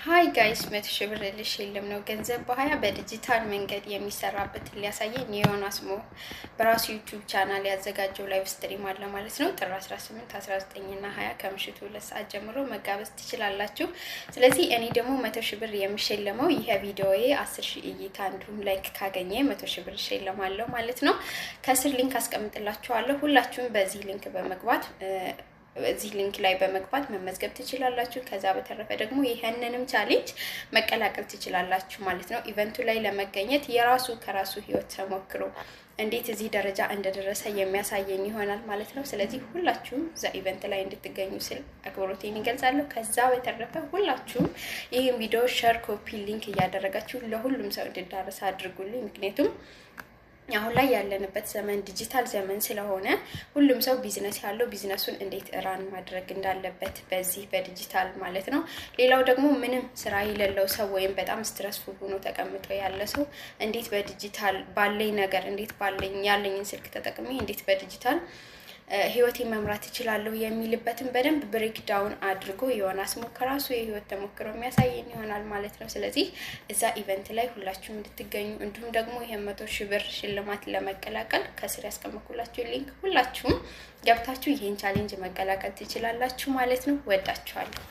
ሃይ ጋይስ መተሽብር ልሽልም ነው ገንዘብ በሃያ በዲጂታል መንገድ የሚሰራበት ሊያሳየኝ ዮናስ ሞ በራሱ ዩቲዩብ ቻናል ያዘጋጀው ላይቭ ስትሪም አለ ማለት ነው። ጥር 18 19 እና 20 ከምሽቱ 2 ሰዓት ጀምሮ መጋበዝ ትችላላችሁ። ስለዚህ እኔ ደግሞ መተሽብር የሚሸለመው ይሄ ቪዲዮዬ 10000 እይታ እንዲሁም ላይክ ካገኘ መተሽብር ይሸለማለሁ ማለት ነው። ከስር ሊንክ አስቀምጥላችኋለሁ። ሁላችሁም በዚህ ሊንክ በመግባት እዚህ ሊንክ ላይ በመግባት መመዝገብ ትችላላችሁ። ከዛ በተረፈ ደግሞ ይሄንንም ቻሌንጅ መቀላቀል ትችላላችሁ ማለት ነው። ኢቨንቱ ላይ ለመገኘት የራሱ ከራሱ ህይወት ተሞክሮ እንዴት እዚህ ደረጃ እንደደረሰ የሚያሳየኝ ይሆናል ማለት ነው። ስለዚህ ሁላችሁም እዛ ኢቨንት ላይ እንድትገኙ ስል አክብሮቴን እገልጻለሁ። ከዛ በተረፈ ሁላችሁም ይሄን ቪዲዮ ሼር፣ ኮፒ ሊንክ እያደረጋችሁ ለሁሉም ሰው እንዲዳረስ አድርጉልኝ። ምክንያቱም አሁን ላይ ያለንበት ዘመን ዲጂታል ዘመን ስለሆነ ሁሉም ሰው ቢዝነስ ያለው ቢዝነሱን እንዴት ራን ማድረግ እንዳለበት በዚህ በዲጂታል ማለት ነው። ሌላው ደግሞ ምንም ስራ የሌለው ሰው ወይም በጣም ስትረስፉል ሆኖ ተቀምጦ ያለ ሰው እንዴት በዲጂታል ባለኝ ነገር እንዴት ባለኝ ያለኝን ስልክ ተጠቅሜ እንዴት በዲጂታል ህይወቴን መምራት ይችላል የሚልበትን በደንብ ብሬክ ዳውን አድርጎ ዮናስ ሞ ከራሱ የህይወት ተሞክሮ የሚያሳየን ይሆናል ማለት ነው። ስለዚህ እዛ ኢቨንት ላይ ሁላችሁም እንድትገኙ እንዲሁም ደግሞ ይሄ 100,000 ብር ሽልማት ለመቀላቀል ከስር ያስቀምጥኩላችሁ ሊንክ ሁላችሁም ገብታችሁ ይሄን ቻሌንጅ መቀላቀል ትችላላችሁ ማለት ነው። ወዳችኋለሁ።